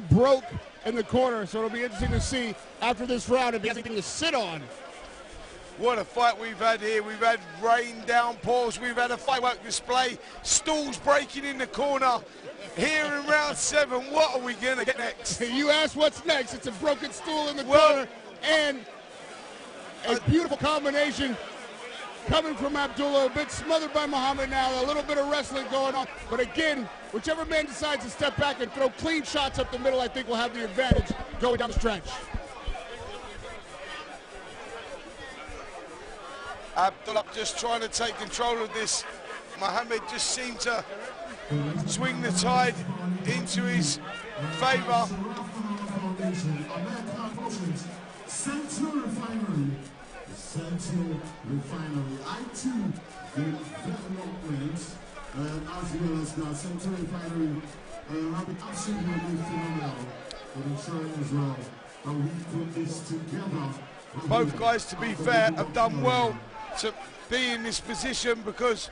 broke in the corner, so it'll be interesting to see after this round if he has anything to sit on. What a fight we've had here. We've had rain downpours. We've had a firework display. Stools breaking in the corner. Here in round 7, what are we going to get next? You asked what's next. It's a broken stool in the corner and a beautiful combination coming from Abdullah. A bit smothered by Muhammad now. A little bit of wrestling going on. But again, whichever man decides to step back and throw clean shots up the middle, I think will have the advantage going down the stretch. Abdullah just trying to take control of this. Muhammad just seemed to swing the tide into his favour. Central Refinery. I too did development as well as the Central Refinery have been absolutely phenomenal for ensuring as well that we put this together. Both guys, to be fair, have done well to be in this position because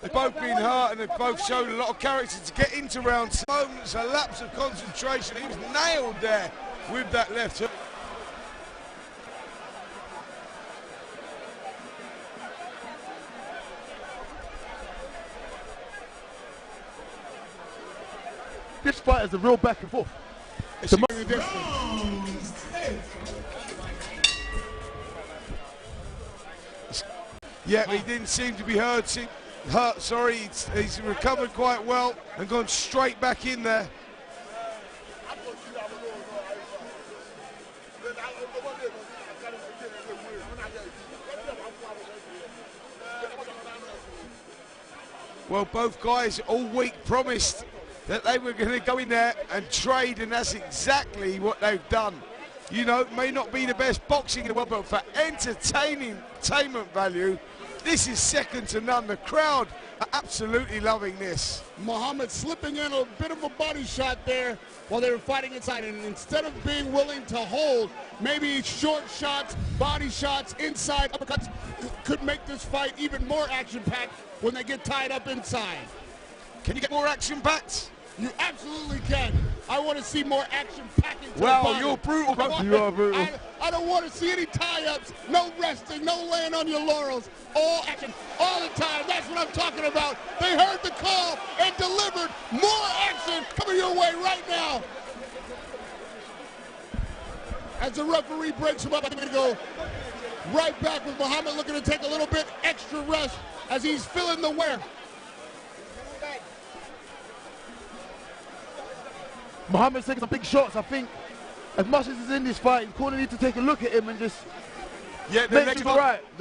they've both been hurt and they've both showed a lot of character to get into round moments, a lapse of concentration. He was nailed there with that left hook. This fight is a real back and forth. Yeah, he didn't seem to be hurt. Sorry, he's recovered quite well and gone straight back in there. Well, both guys all week promised that they were going to go in there and trade, and that's exactly what they've done. You know, it may not be the best boxing in the world, but for entertainment value, this is second to none. The crowd are absolutely loving this. Muhammad slipping in a bit of a body shot there while they were fighting inside, and instead of being willing to hold, maybe short shots, body shots, inside uppercuts could make this fight even more action-packed when they get tied up inside. Can you get more action-packed? You absolutely can. I want to see more action packing. Wow, you're brutal. You are brutal. I don't want to see any tie-ups, no resting, no laying on your laurels. All action, all the time. That's what I'm talking about. They heard the call and delivered. More action coming your way right now. As the referee breaks him up, I'm going to go right back with Muhammad looking to take a little bit extra rest as he's feeling the wear. Muhammad's taking some big shots. I think as much as he's in this fight, the corner needs to take a look at him and just the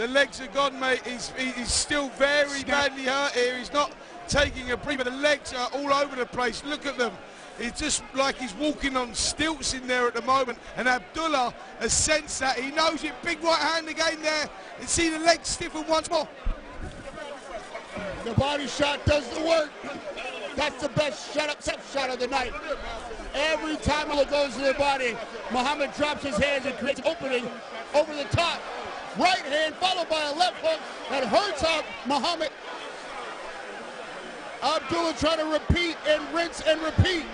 legs are gone, mate. He's still very badly hurt here. He's not taking a breather. The legs are all over the place. Look at them. It's just like he's walking on stilts in there at the moment. And Abdullah has sensed that. He knows it. Big right hand again there. And see the legs stiffen once more. The body shot does the work. That's the best shut shot of the night. Every time it goes to the body, Muhammad drops his hands and creates an opening over the top. Right hand followed by a left hook that hurts out Muhammad. Abdullah trying to repeat and rinse and repeat.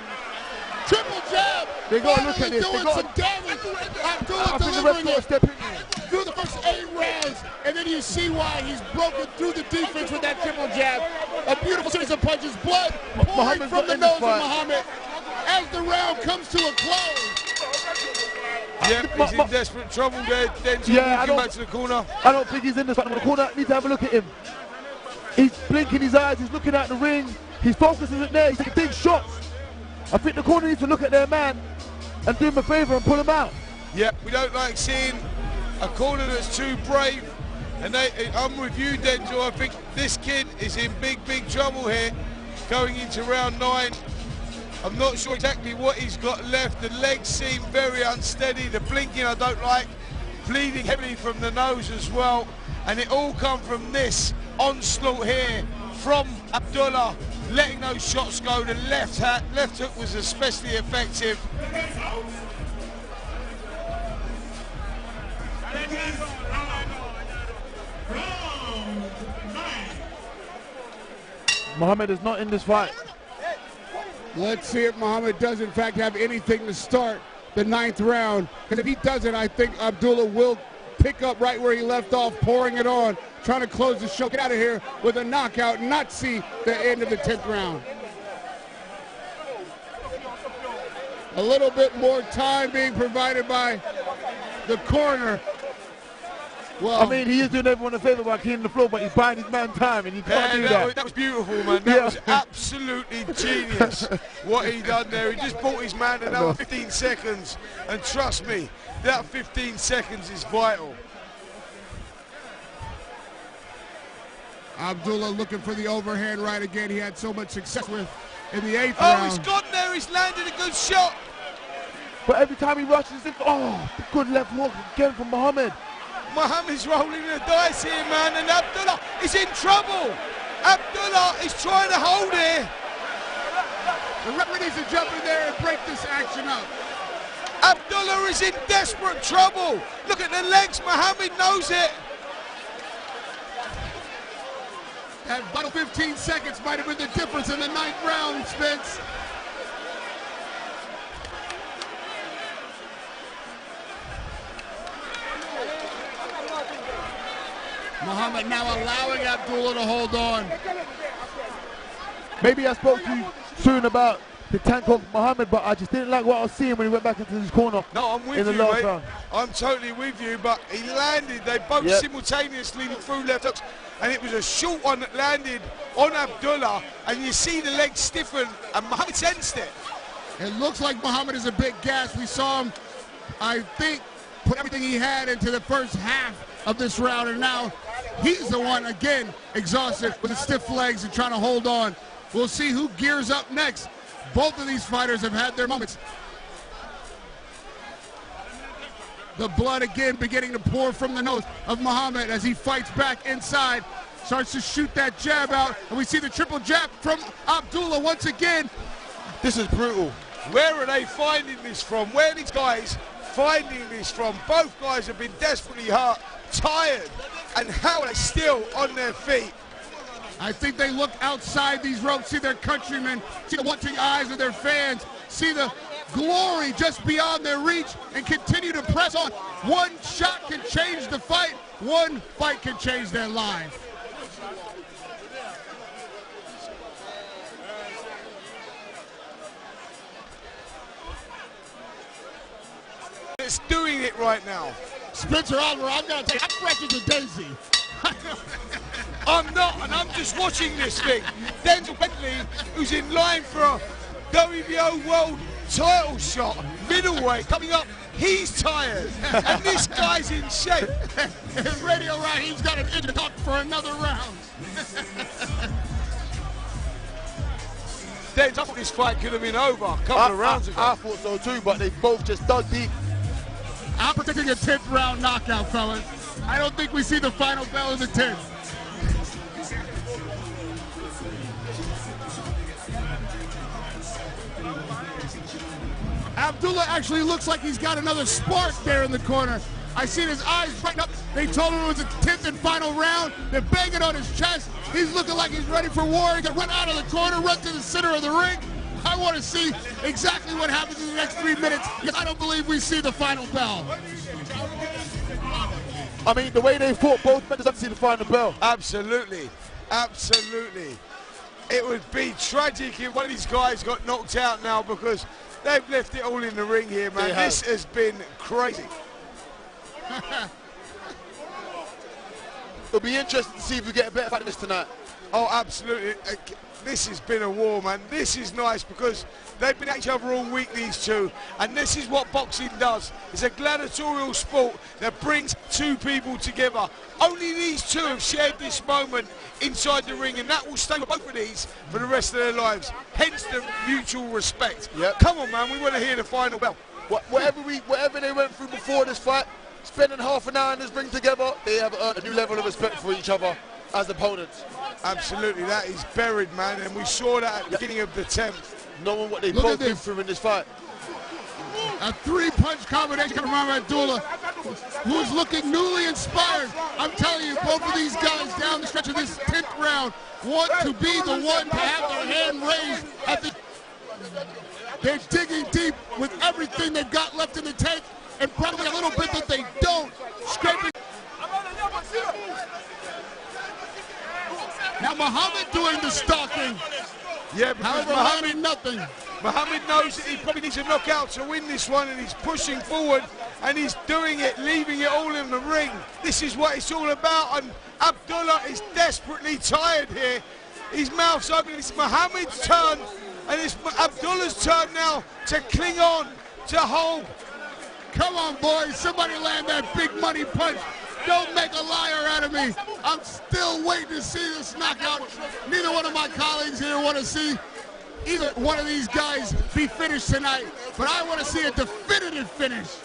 Triple jab. They got to look at this. Doing some damage. Abdullah delivering it through the first 8 rounds, and then you see why he's broken through the defense with that triple jab. A beautiful series of punches. Blood pouring from the nose of Muhammad as the round comes to a close. Yep, he's in desperate trouble there. Denzel walking back to the corner. I don't think he's in this fight. The corner needs to have a look at him. He's blinking his eyes. He's looking at the ring. His focus isn't there. He's taking big shots. I think the corner needs to look at their man and do him a favour and pull him out. Yep, we don't like seeing a corner that's too brave. And I'm with you, Denzel. I think this kid is in big, big trouble here going into round 9. I'm not sure exactly what he's got left. The legs seem very unsteady. The blinking I don't like. Bleeding heavily from the nose as well. And it all come from this onslaught here from Abdullah, letting those shots go. The left hook was especially effective. Muhammad is not in this fight. Let's see if Muhammad does in fact have anything to start the 9th round. Because if he doesn't, I think Abdullah will pick up right where he left off, pouring it on, trying to close the show, get out of here with a knockout, and not see the end of the 10th round. A little bit more time being provided by the corner. Well, I mean, he is doing everyone a favor by cleaning the floor, but he's buying his man time, and he can't do that. That was beautiful, man. That was absolutely genius what he done there. He just bought his man another 15 seconds, and trust me, that 15 seconds is vital. Abdullah looking for the overhand right again. He had so much success with in the 8th round. Oh, he's gone there. He's landed a good shot. But every time he rushes in, oh, good left hook again from Muhammad. Muhammad's rolling the dice here, man, and Abdullah is in trouble. Abdullah is trying to hold here. The referee needs to jump in there and break this action up. Abdullah is in desperate trouble. Look at the legs. Muhammad knows it. That vital 15 seconds might have been the difference in the 9th round, Spence. Muhammad now allowing Abdullah to hold on. Maybe I spoke too soon about the tank of Muhammad, but I just didn't like what I was seeing when he went back into his corner. No, I'm with in the you, last mate. round. I'm totally with you, but he landed. They both simultaneously threw left hooks, and it was a short one that landed on Abdullah, and you see the legs stiffen, and Muhammad sensed it. It looks like Muhammad is a bit gassed. We saw him, I think, put everything he had into the first half of this round, and now he's the one, again, exhausted with his stiff legs and trying to hold on. We'll see who gears up next. Both of these fighters have had their moments. The blood again beginning to pour from the nose of Muhammad as he fights back inside. Starts to shoot that jab out, and we see the triple jab from Abdullah once again. This is brutal. Where are they finding this from? Where are these guys finding this from? Both guys have been desperately hurt, tired, and how are they still on their feet? I think they look outside these ropes, see their countrymen, see the wanting eyes of their fans, see the glory just beyond their reach, and continue to press on. One shot can change the fight. One fight can change their life. It's doing it right now. Spencer Oliver, I'm going to take, I'm fresh as a daisy. I'm not, and I'm just watching this thing. Denzel Bentley, who's in line for a WBO world title shot, middleweight, coming up, he's tired, and this guy's in shape. And Radio Raheem's got an inch to talk for another round. Denzel, I thought this fight could have been over a couple of rounds ago. I thought so too, but they both just dug deep. I'm predicting a 10th round knockout, fellas. I don't think we see the final bell in the 10th. Abdullah actually looks like he's got another spark there in the corner. I seen his eyes brighten up. They told him it was a 10th and final round. They're banging on his chest. He's looking like he's ready for war. He can run out of the corner, run to the center of the ring. I want to see exactly what happens in the next 3 minutes, because I don't believe we see the final bell. I mean, the way they fought, both men deserve to see the final bell. Absolutely, absolutely. It would be tragic if one of these guys got knocked out now, because they've left it all in the ring here, man. This has been crazy. It'll be interesting to see if we get a better fight of this tonight. Oh, absolutely. This has been a war, man. This is nice because they've been at each other all week, these two, and this is what boxing does. It's a gladiatorial sport that brings two people together. Only these two have shared this moment inside the ring, and that will stay with both of these for the rest of their lives. Hence the mutual respect. Yep. Come on, man, we want to hear the final bell. Whatever they went through before this fight, spending half an hour in this ring together, they have earned a new level of respect for each other as opponents. Absolutely, that is buried, man, and we saw that at the beginning of the 10th. Knowing what they both been through in this fight. A three-punch combination from Abdullah, who's looking newly inspired. I'm telling you, both of these guys down the stretch of this 10th round want to be the one to have their hand raised at the... They're digging deep with everything they've got left in the tank, and probably a little bit that they don't. Scraping. Now Muhammad doing the stalking. Yeah, because However, nothing. Muhammad knows that he probably needs a knockout to win this one, and he's pushing forward, and he's doing it, leaving it all in the ring. This is what it's all about, and Abdullah is desperately tired here. His mouth's open. It's Muhammad's turn, and it's Abdullah's turn now to cling on, to hold. Come on, boys. Somebody land that big money punch. Don't make a liar out of me. I'm still waiting to see this knockout. Neither one of my colleagues here want to see either one of these guys be finished tonight, but I want to see a definitive finish.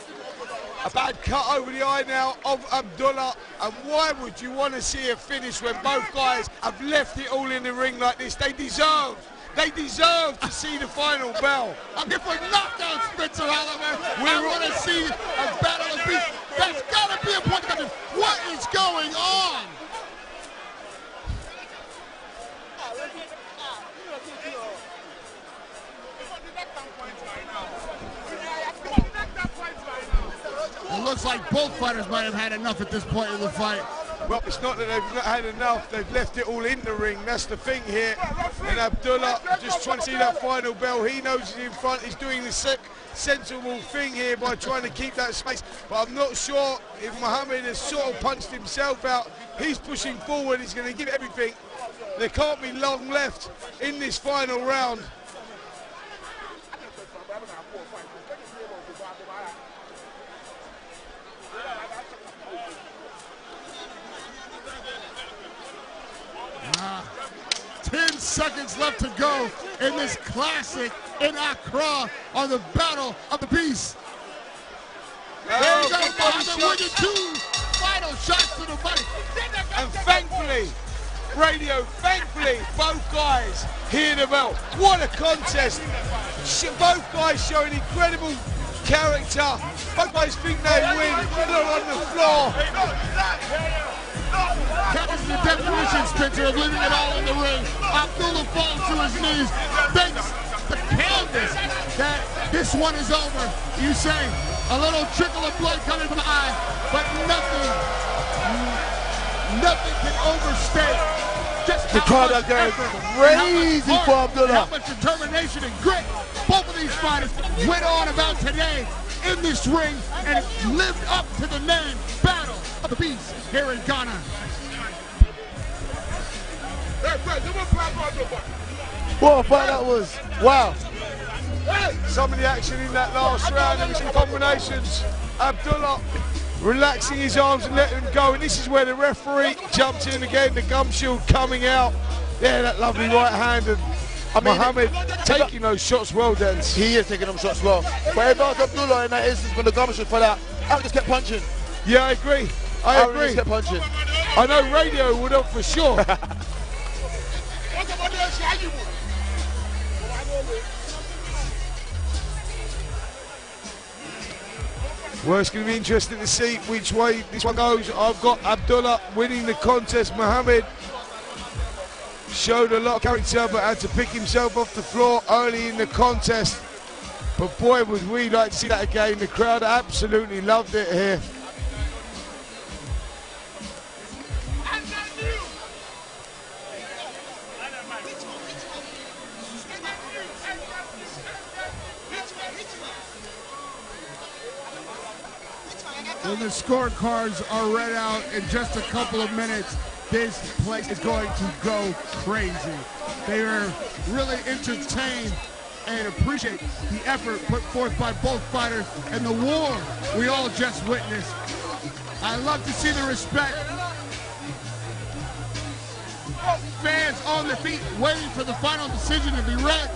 A bad cut over the eye now of Abdullah, and why would you want to see a finish when both guys have left it all in the ring like this? They deserve to see the final bell. I'm here for knockdown, Spencer Oliver. I want to see a battle of beasts. That's got to be a point. What is going on? It looks like both fighters might have had enough at this point in the fight. Well, it's not that they've not had enough, they've left it all in the ring. That's the thing here. And Abdullah just trying to see that final bell. He knows he's in front, he's doing the sensible thing here by trying to keep that space. But I'm not sure if Muhammad has sort of punched himself out. He's pushing forward, he's going to give it everything. There can't be long left in this final round. Ah, 10 seconds left to go in this classic in Accra on the Battle of the Beasts. There you go, Muhammad with the 2 final shots to the body. And thankfully, both guys hear the bell. What a contest. Both guys showing incredible character. Both guys think they win. They're on the floor. That is the definition, Spencer, of leaving it all in the ring. Abdullah falls to his knees, thanks the canvas that this one is over. You say a little trickle of blood coming from the eye, but nothing can overstate just the how crowd much are going effort, crazy for Abdullah. how much determination and grit both of these fighters went on about today in this ring and lived up to the name Battle of the Beasts here in Ghana. What a fight that was. Wow. Some of the action in that last round, there was some combinations. Abdullah relaxing his arms and letting him go, and this is where the referee jumps in again, the gum shield coming out. Yeah, that lovely right hand of Muhammad taking those shots well, Dens. He is taking them shots well. But if I was Abdullah in that instance when the gum shield fell out, I would just kept punching. Yeah, I agree. I agree. Just kept punching. I know radio would have for sure. Well, it's going to be interesting to see which way this one goes. I've got Abdullah winning the contest. Muhammad showed a lot of character but had to pick himself off the floor early in the contest. But boy, would we like to see that again. The crowd absolutely loved it here. When the scorecards are read out in just a couple of minutes, this place is going to go crazy. They are really entertained and appreciate the effort put forth by both fighters and the war we all just witnessed. I love to see the respect. Fans on their feet waiting for the final decision to be read.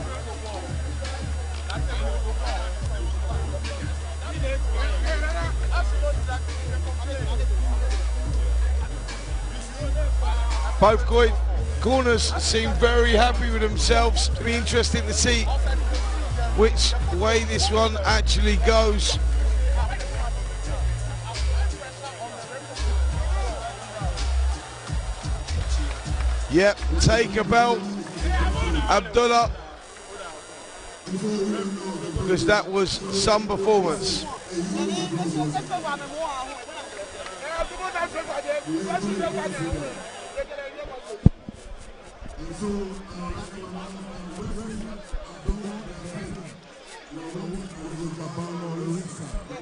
Both corners seem very happy with themselves. It'll be interesting to see which way this one actually goes. Yep, take a belt. Abdullah because that was some performance.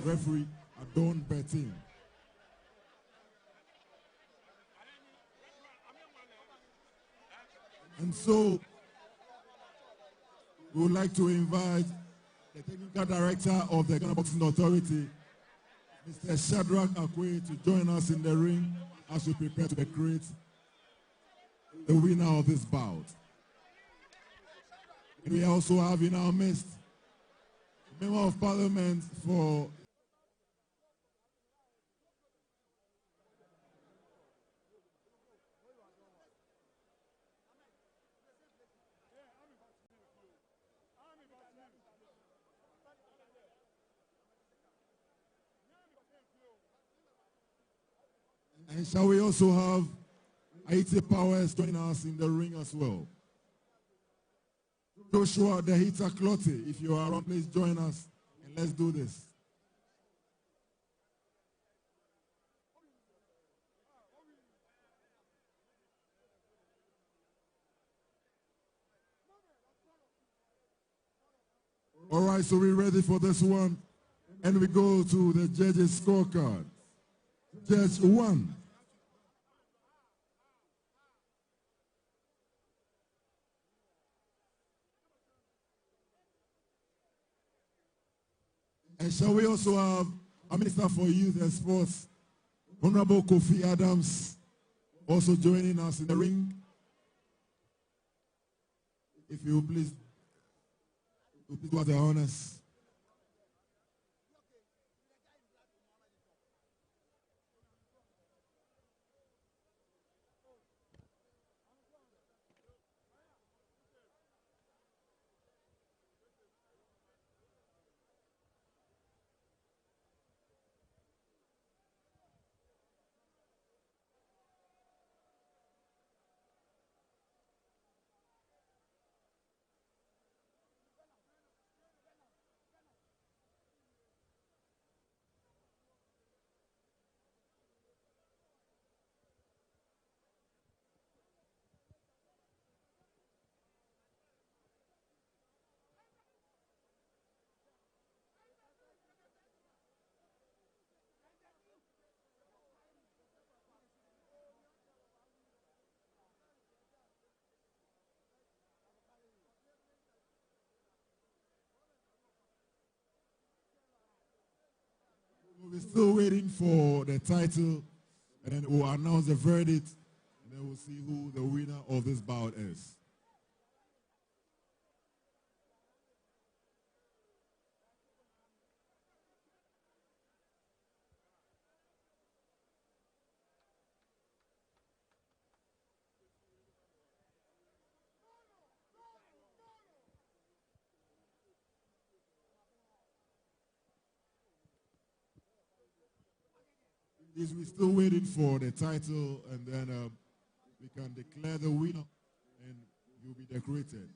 Referee Adon Betting. And so we would like to invite the technical director of the Ghana Boxing Authority, Mr. Shadrach Akwe, to join us in the ring as we prepare to decree the winner of this bout. And we also have in our midst a member of parliament for and shall we also have Haiti Powers joining us in the ring as well. Joshua the Hita Clotte, if you are around, please join us and let's do this. All right, so we're ready for this one. And we go to the judges' scorecard. Judge 1. And shall we also have a Minister for Youth and Sports, Honorable Kofi Adams, also joining us in the ring. If you please do the honors. We're still waiting for the title, and then we'll announce the verdict, and then we'll see who the winner of this bout is. We're still waiting for the title, and then we can declare the winner, and you'll be decorated.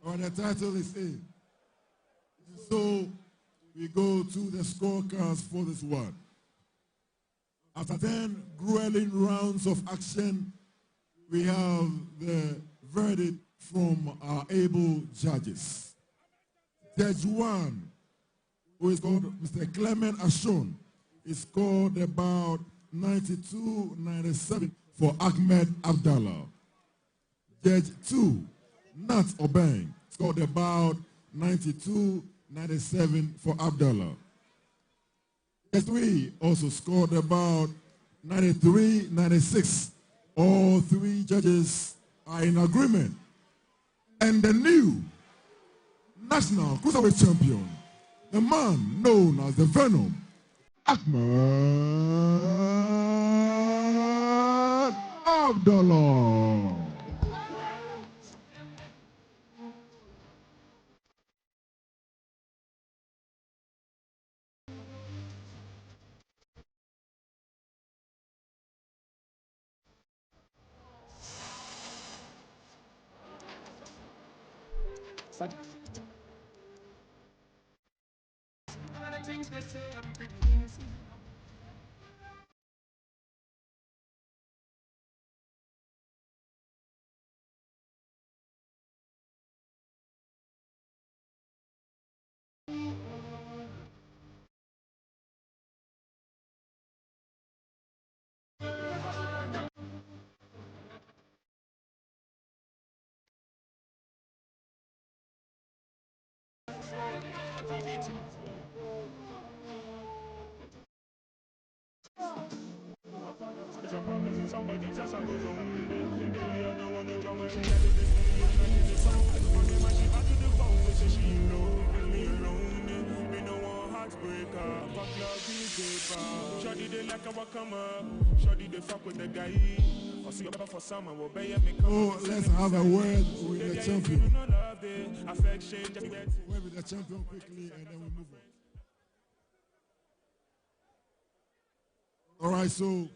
Well, the title is in. So we go to the scorecards for this one. After 10 grueling rounds of action, we have the verdict from our able judges. Judge 1, who is called Mr. Clement Ashon, is scored about 92-97 for Ahmed Abdullah. Judge 2, Nat Obeng, scored about 92-97 for Abdullah. Judge 3 also scored about 93-96. All three judges are in agreement. And the new national cruiserweight champion, the man known as the Venom, Ahmed Abdullah. Oh, let's have a word with the champion. Word with the champion quickly and then we move on. All right, so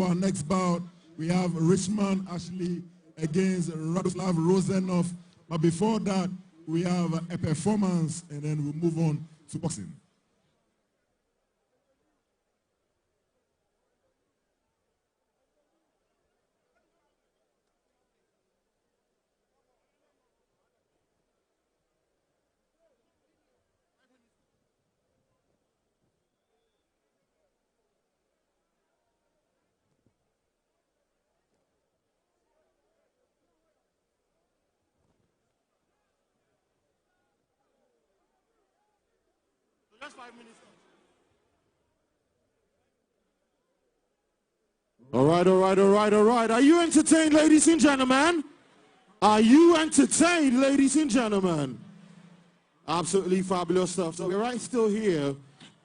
our next bout, we have Richmond Ashley against Radoslav Rosenov. But before that, we have a performance, and then we'll move on to boxing. Just 5 minutes. All right. Are you entertained, ladies and gentlemen? Are you entertained, ladies and gentlemen? Absolutely fabulous stuff. So we're right still here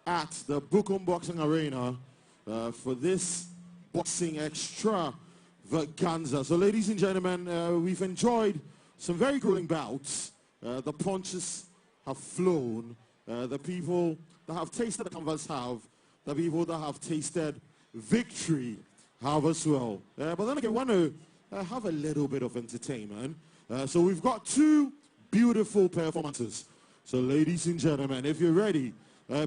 at the Bukum Boxing Arena for this boxing extravaganza. So ladies and gentlemen, we've enjoyed some very grueling bouts. The punches have flown. The people that have tasted the canvas have. The people that have tasted victory have as well. But then again, we want to have a little bit of entertainment. So we've got two beautiful performances. So ladies and gentlemen, if you're ready,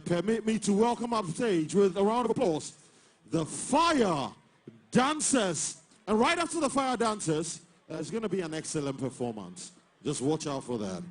permit me to welcome up stage with a round of applause the Fire Dancers. And right after the Fire Dancers, it's going to be an excellent performance. Just watch out for that.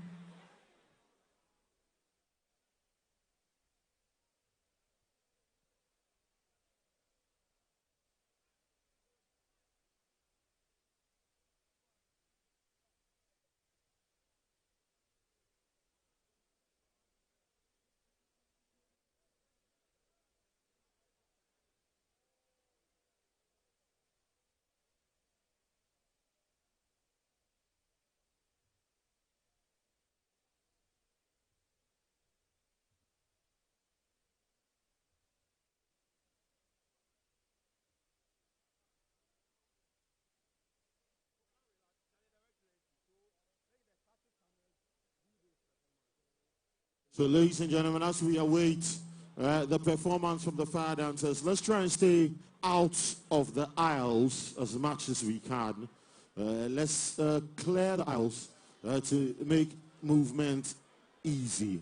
So ladies and gentlemen, as we await the performance from the Fire Dancers, let's try and stay out of the aisles as much as we can. Let's clear the aisles to make movement easy.